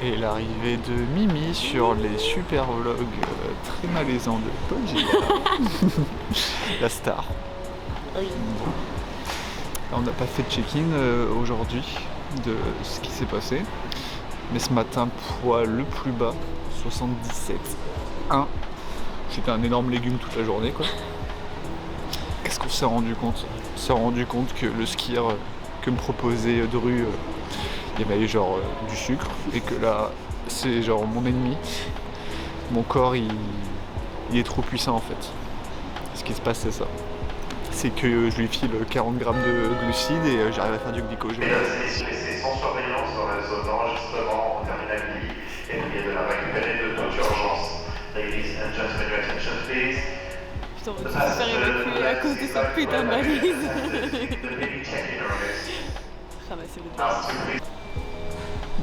Et l'arrivée de Mimi sur les super vlogs très malaisants de Paul Gilbert. La star. Oui. Là, on n'a pas fait de check-in aujourd'hui de ce qui s'est passé. Mais ce matin, poids le plus bas, 77,1. J'étais un énorme légume toute la journée, quoi. Qu'est-ce qu'on s'est rendu compte? On s'est rendu compte que le skier que me proposait Dru, il y avait genre du sucre, et que là, c'est genre mon ennemi. Mon corps, il est trop puissant en fait. Ce qui se passe, c'est ça. C'est que je lui file 40 grammes de glucides et j'arrive à faire du glycogène. Mesdames et messieurs, laissez sans surveillance dans la zone d'enregistrement en terminal B et priez de la récupérer de toute urgence. Ladies and gentlemen, your attention please. Putain, on va se faire évacuer à cause de sa putain de valise. Ramasser le dos.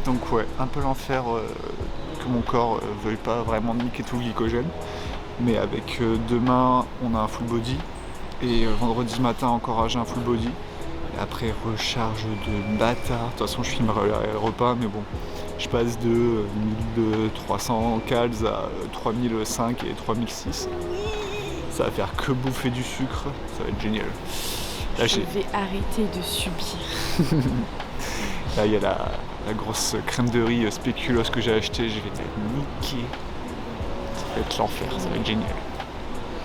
Donc ouais, un peu l'enfer que mon corps veuille pas vraiment niquer tout le glycogène. Mais avec demain, on a un full body. Et vendredi matin, encore j'ai un full body. Et après, recharge de bâtard. De toute façon, je filmerai le repas, mais bon. Je passe de 1300 cals à 3005 et 3006. Ça va faire que bouffer du sucre. Ça va être génial. Là, Je vais arrêter de subir. Là, il y a la grosse crème de riz spéculoos que j'ai acheté. Je vais être niqué. Ça va être l'enfer. Ça va être génial.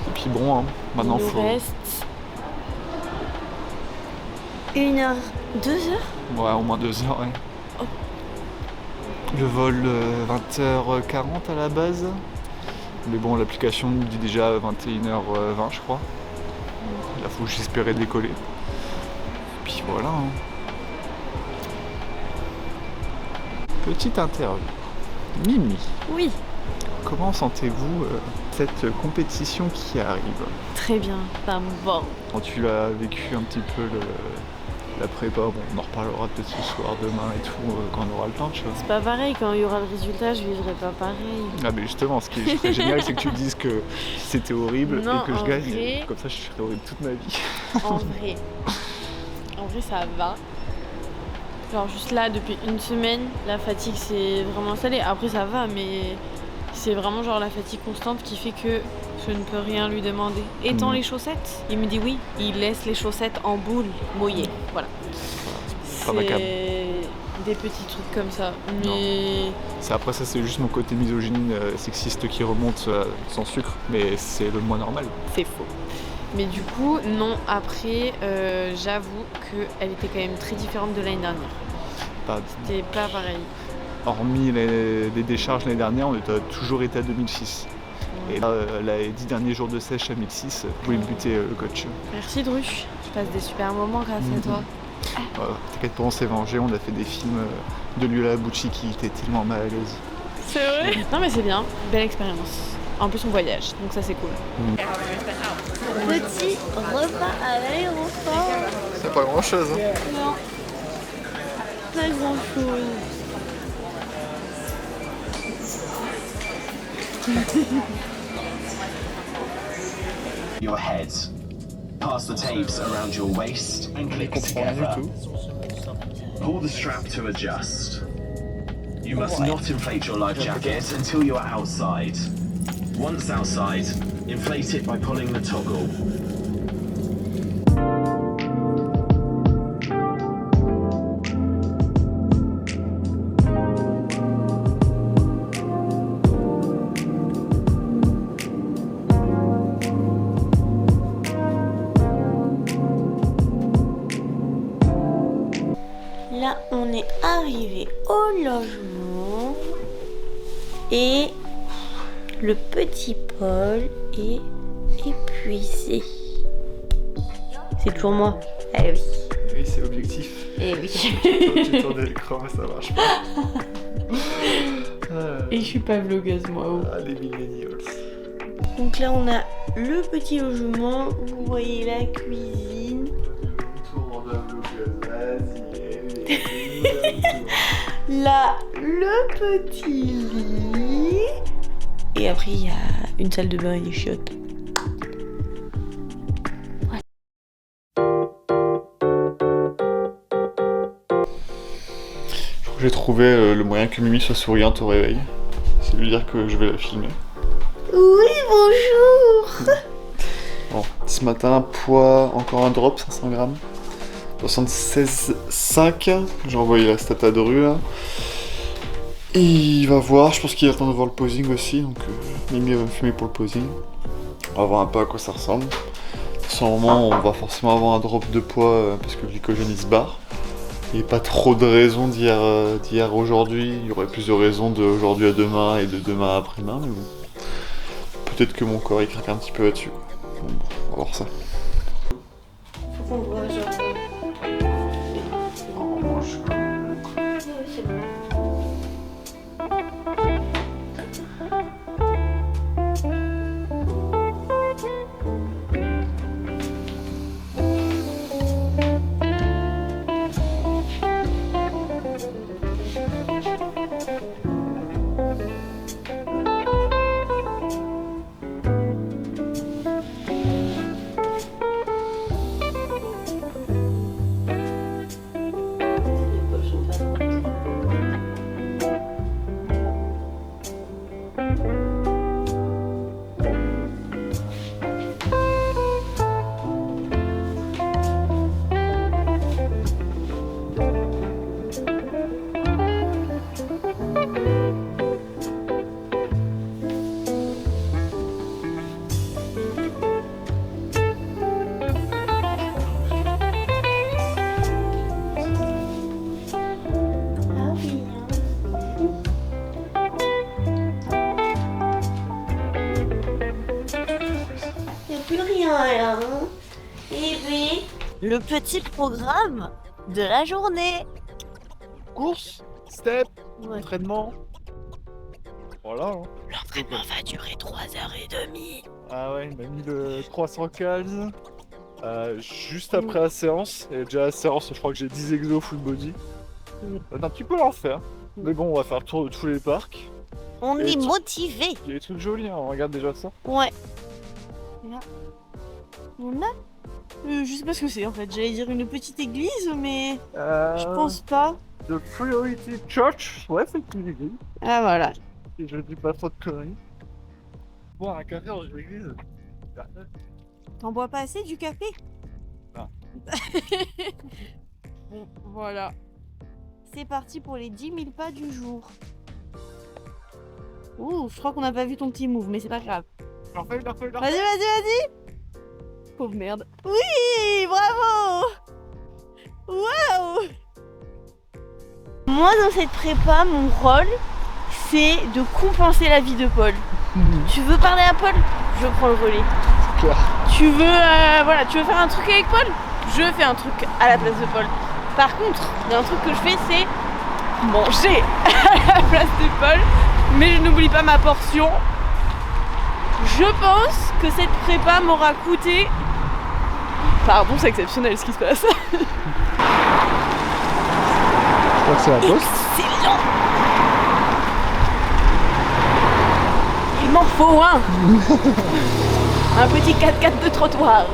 Et puis bon, hein, maintenant Il nous faut... reste 1 heure, 2 heures. Ouais, au moins 2 heures, ouais. Oh. Le vol 20h40 à la base. Mais bon, l'application nous dit déjà 21h20, je crois. Là, faut que j'espérais décoller. Et puis voilà. Hein. Petite interview. Mimi, Oui, comment sentez-vous cette compétition qui arrive? très bien, ça me va. Quand tu l'as vécu un petit peu la prépa, bon, on en reparlera peut-être ce soir, demain et tout, quand on aura le temps, tu vois. C'est pas pareil, quand il y aura le résultat, je vivrai pas pareil. Ah mais justement, ce qui serait génial, c'est que tu me dises que c'était horrible Non, et que je en gagne. vrai- Comme ça, je serai horrible toute ma vie. En vrai, ça va. Genre juste là, depuis une semaine, la fatigue s'est vraiment installée. Après, ça va, mais c'est vraiment genre la fatigue constante qui fait que je ne peux rien lui demander. Étends les chaussettes. Il me dit oui. Il laisse les chaussettes en boule, mouillées. Voilà. Pas ma cam. C'est des petits trucs comme ça. Mais Après ça, c'est juste mon côté misogyne, sexiste qui remonte sans sucre, mais c'est le moins normal. c'est faux. Mais du coup, non, après, j'avoue qu'elle était quand même très différente de l'année dernière. C'était pas pareil. Hormis les décharges l'année dernière, on a toujours été à 2006. Et là, les 10 derniers jours de sèche à 1006, vous pouvez me buter le coach. Merci Dru, je passe des super moments grâce à toi. T'inquiète pas, on s'est vengé, on a fait des films de Lula Bucci qui étaient tellement mal à l'aise. C'est vrai? Non mais c'est bien, belle expérience. En plus on voyage, donc ça c'est cool. Petit repas à l'aéroport. C'est pas grand chose. Hein. Non, pas grand chose. Your head. Pass the tapes around your waist and click together. Pull the strap to adjust. You must not inflate your life jacket until you're outside. Once outside, inflate it by pulling the toggle. Là, on est arrivé au logement et le petit Paul est épuisé. C'est toujours moi. Eh oui. Oui, c'est l'objectif. Eh oui. Tu tournes l'écran, mais ça marche pas. Et je suis pas vlogueuse moi. Oh. Ah, les millennials. Donc là, on a le petit logement. Vous voyez la cuisine. Tour de vlogueuse, vas-y. Là, le petit lit. Et après, il y a une salle de bain et des chiottes. J'ai trouvé le moyen que Mimi soit souriante au réveil. C'est lui dire que je vais la filmer. Oui, bonjour. Bon, ce matin, poids, encore un drop, 500 grammes. 76,5. J'ai envoyé la stat à Dru là. Et il va voir, je pense qu'il attend de voir le posing aussi, donc Mimi va me filmer pour le posing. On va voir un peu à quoi ça ressemble. À un moment, on va forcément avoir un drop de poids parce que le glycogène il se barre. Il n'y a pas trop de raisons d'hier à aujourd'hui. Il y aurait plus de raisons d'aujourd'hui à demain et de demain à après-demain, mais bon. Peut-être que mon corps il craque un petit peu là-dessus. Bon, on va voir ça. Faut qu'on voit genre. C'est bon. Le petit programme de la journée. Course, step, Ouais. entraînement. Voilà. Hein. L'entraînement va durer 3h30. Ah ouais, il m'a mis le 300 cals juste après la séance. Et déjà à la séance, je crois que j'ai 10 exos full body. C'est un petit peu l'enfer. Mais bon, on va faire le tour de tous les parcs. On Et est tu- motivé. Il y a des trucs jolis, hein. On regarde déjà ça. Ouais. Là. On a. Je sais pas ce que c'est en fait. J'allais dire une petite église, mais je pense pas. The Priority Church. Ouais, c'est une église. Ah voilà. Et je dis pas trop de conneries. Boire un café dans une église. T'en bois pas assez du café? Non. Bon, voilà. C'est parti pour les 10 000 pas du jour. Ouh, je crois qu'on n'a pas vu ton petit move, mais c'est pas grave. Vas-y, vas-y. Pauvre merde. Oui, bravo. Waouh. Moi, dans cette prépa, mon rôle, c'est de compenser la vie de Paul. Tu veux parler à Paul? Je prends le relais. C'est clair. Tu veux, tu veux faire un truc avec Paul? Je fais un truc à la place de Paul. Par contre, il y a un truc que je fais, c'est manger à la place de Paul. Mais je n'oublie pas ma portion. Je pense que cette prépa m'aura coûté... Pardon, c'est exceptionnel ce qui se passe. Je crois que c'est la poste. Excellent. Il m'en faut un. Un petit 4x4 de trottoir.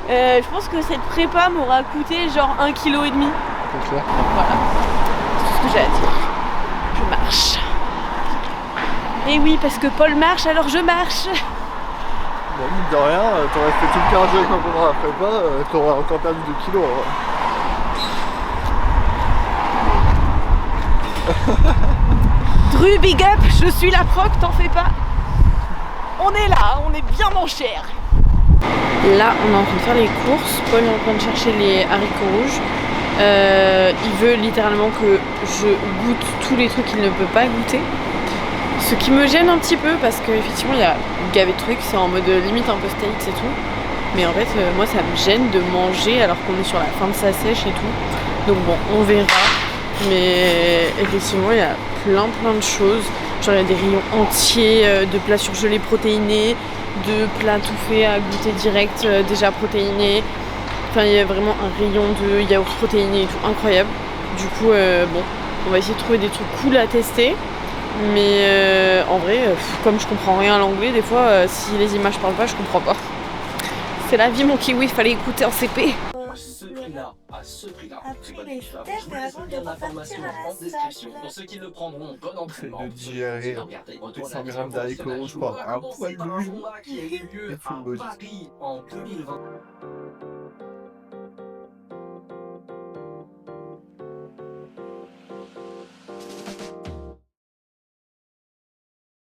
Je pense que cette prépa m'aura coûté genre 1,5 kg. C'est clair. Voilà. C'est tout ce que j'ai à dire. Je marche. Et oui, parce que Paul marche, alors je marche. Bon, mine de rien, t'aurais fait tout le cardio avec moi pendant la prépa, t'aurais encore perdu 2 kilos. Dru, big up, je suis la proc, t'en fais pas. On est là, on est bien en chair. Là, on est en train de faire les courses. Paul est en train de chercher les haricots rouges. Il veut littéralement que je goûte tous les trucs qu'il ne peut pas goûter. Ce qui me gêne un petit peu parce qu'effectivement, il y a gavé de trucs. C'est en mode limite un peu States et tout. Mais en fait, moi, ça me gêne de manger alors qu'on est sur la fin de sa sèche et tout. Donc bon, on verra. Mais effectivement, il y a plein de choses. Genre, il y a des rayons entiers de plats surgelés protéinés, de plats tout faits à goûter direct, déjà protéinés. Enfin, il y a vraiment un rayon de yaourt protéiné et tout, incroyable. Du coup, bon, on va essayer de trouver des trucs cool à tester. Mais en vrai, comme je comprends rien à l'anglais, des fois, si les images parlent pas, je comprends pas. C'est la vie, mon kiwi, il fallait écouter en CP. là, à ce prix-là. Après les Je tests, vous laisse avant lire de l'information repartir à la en description. salle. Pour ceux qui le prendront, bon entraînement. C'est de diarrhée, Regardez, retour à 100 la grammes d'haricots rouges, je crois, un poil commencer par un de jus combat qui a eu lieu et à full body. Paris en 2020.